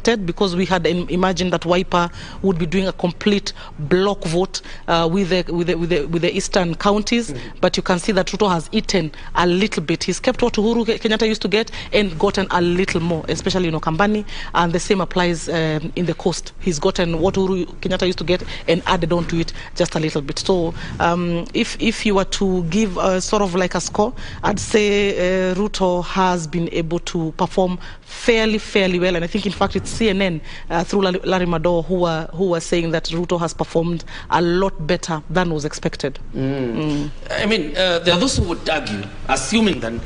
expected, because we had imagined that Wiper would be doing a complete block vote with the eastern counties, but you can see that Ruto has eaten a little bit. He's kept what Uhuru Kenyatta used to get and gotten a little more, especially in Okambani, and the same applies in the coast. He's gotten what Uhuru Kenyatta used to get and added on to it just a little bit. So if you were to give sort of like a score, I'd say Ruto has been able to perform fairly well, and I think in fact it's CNN through Larry Madowo who were saying that Ruto has performed a lot better than was expected. I mean, there are those who would argue, assuming then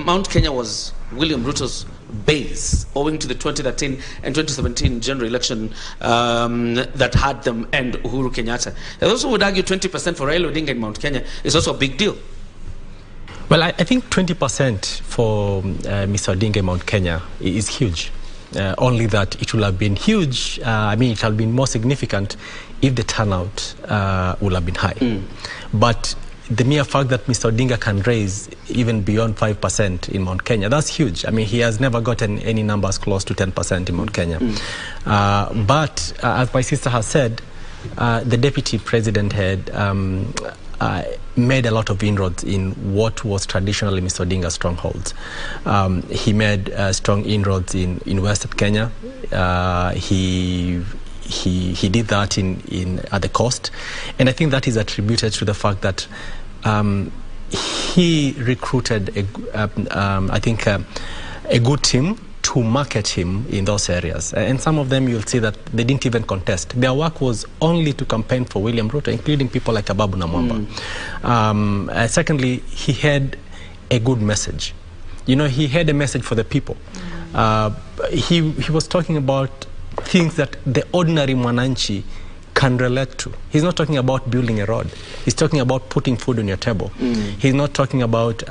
Mount Kenya was William Ruto's base, owing to the 2013 and 2017 general election that had them and Uhuru Kenyatta. There are those who would argue 20% for Raila Odinga in Mount Kenya is also a big deal. Well, I think 20% for Mr. Odinga in Mount Kenya is huge. Only that it will have been huge, I mean, it will have been more significant if the turnout will have been high. But the mere fact that Mr. Odinga can raise even beyond 5% in Mount Kenya, that's huge. I mean, he has never gotten any numbers close to 10% in Mount Kenya. But as my sister has said, the deputy president had made a lot of inroads in what was traditionally Mr. Odinga's strongholds. He made strong inroads in Western Kenya. He did that at the coast, and I think that is attributed to the fact that he recruited I think a good team to market him in those areas, and some of them you'll see that they didn't even contest. Their work was only to campaign for William Ruto, including people like Ababu Namwamba. Secondly, he had a good message. You know, he had a message for the people. He was talking about things that the ordinary mwananchi can relate to. He's not talking about building a road. He's talking about putting food on your table. He's not talking about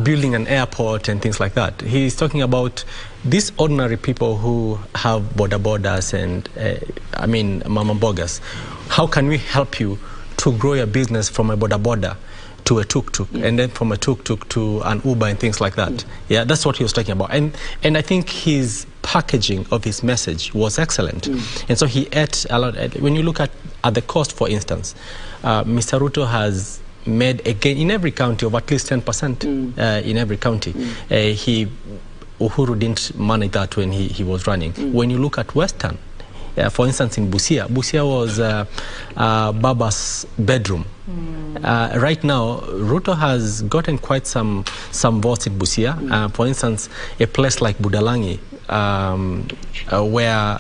building an airport and things like that. He's talking about these ordinary people who have borders and, I mean, mama bogas. How can we help you to grow your business from a border to a tuk-tuk, and then from a tuk-tuk to an Uber and things like that? Yeah, that's what he was talking about. And I think his packaging of his message was excellent. And so he ate a lot. When you look at the cost, for instance, Mr. Ruto has made a gain in every county of at least 10% in every county. Uhuru didn't manage that when he was running. When you look at Western, for instance, in Busia was Baba's bedroom. Right now, Ruto has gotten quite some votes in Busia. For instance, a place like Budalangi, where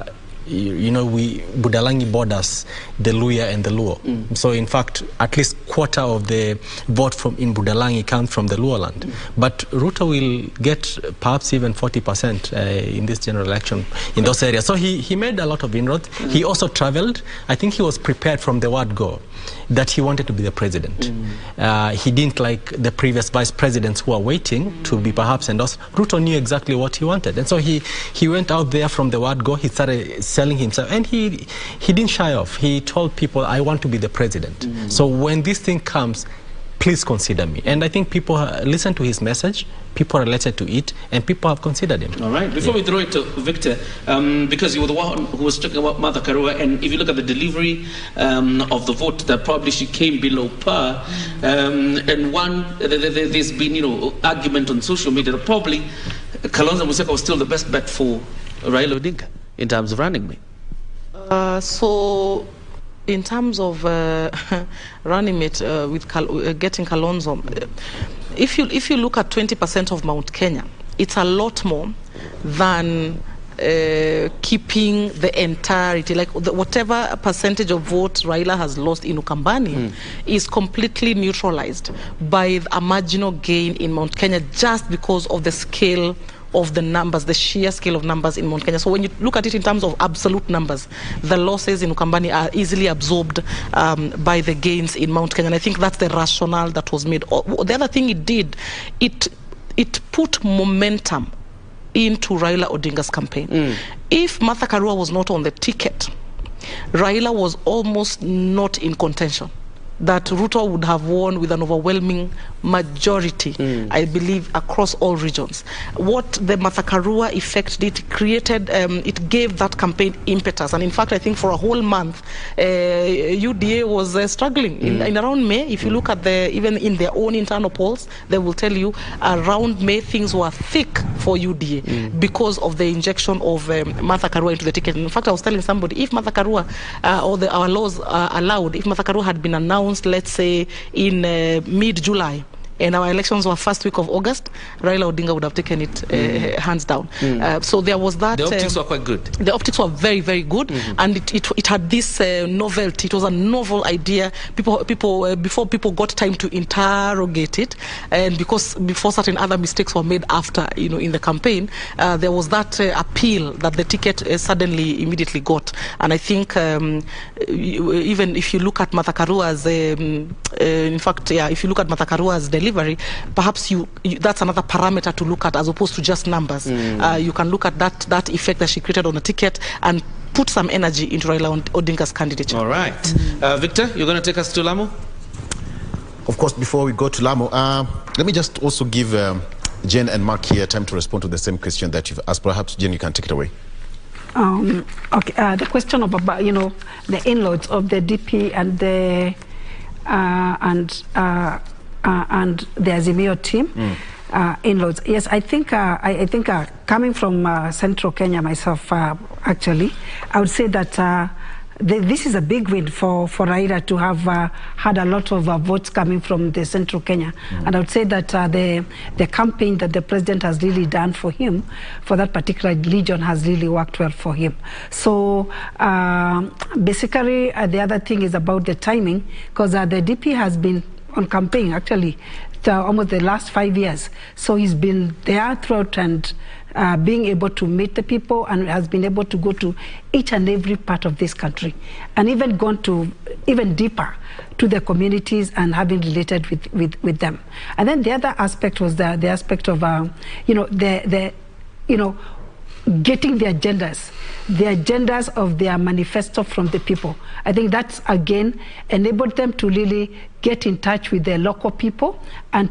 Budalangi borders the Luya and the Luo. So in fact, at least quarter of the vote in Budalangi comes from the Luo land. But Ruto will get perhaps even 40% in this general election in those areas. So he made a lot of inroads. He also traveled. I think he was prepared from the word go that he wanted to be the president. He didn't like the previous vice presidents who are waiting to be perhaps endorsed. Ruto knew exactly what he wanted. And so he went out there from the word go. He started selling himself, and he didn't shy off. He told people, I want to be the president. So when this thing comes, please consider me. And I think people listen to his message, people related to it, and people have considered him. All right. Before we throw it to Victor, because you were the one who was talking about Martha Karua, and if you look at the delivery of the vote, that probably she came below par. And there's been, argument on social media that probably Kalonzo Musyoka was still the best bet for Raila Odinga in terms of running mate. So in terms of running mate with getting Kalonzo, if you look at 20% of Mount Kenya, it's a lot more than keeping the entirety, like whatever percentage of votes Raila has lost in Ukambani is completely neutralized by a marginal gain in Mount Kenya, just because of the scale of the numbers, the sheer scale of numbers in Mount Kenya. So when you look at it in terms of absolute numbers, the losses in Ukambani are easily absorbed by the gains in Mount Kenya. And I think that's the rationale that was made. The other thing it did, it put momentum into Raila Odinga's campaign. If Martha Karua was not on the ticket, Raila was almost not in contention. that Ruto would have won with an overwhelming majority, I believe, across all regions. What the Martha Karua effect did, it gave that campaign impetus. And in fact, I think for a whole month, UDA was struggling. In around May, if you look at even in their own internal polls, they will tell you around May things were thick for UDA because of the injection of Martha Karua into the ticket. In fact, I was telling somebody, if Martha Karua or our laws allowed, if Martha Karua had been announced, let's say, in mid-July, and our elections were first week of August, Raila Odinga would have taken it hands down. So there was that. The optics were quite good. The optics were very, very good, and it had this novelty. It was a novel idea. Before people got time to interrogate it, and before certain other mistakes were made after, in the campaign, there was that appeal that the ticket suddenly immediately got. And I think even if you look at Martha Karua's, if you look at Martha Karua's delivery, perhaps that's another parameter to look at as opposed to just numbers. You can look at that effect that she created on the ticket and put some energy into Raila Odinga's candidature. All right. Victor, you're going to take us to Lamu? Of course, before we go to Lamu, let me just also give Jen and Mark here time to respond to the same question that you've asked. Perhaps, Jen, you can take it away. Okay, the question about, the inroads of the DP and the Azimio team, inroads. Yes, I think coming from Central Kenya myself, actually, I would say that this is a big win for Raila to have had a lot of votes coming from the Central Kenya. And I would say that the campaign that the president has really done for him, for that particular region, has really worked well for him. So basically, the other thing is about the timing, because the DP has been on campaign, actually, almost the last 5 years. So he's been there throughout and being able to meet the people, and has been able to go to each and every part of this country, and even gone to even deeper to the communities and having related with them. And then the other aspect was the aspect of getting the agendas of their manifesto from the people. I think that's, again, enabled them to really get in touch with their local people and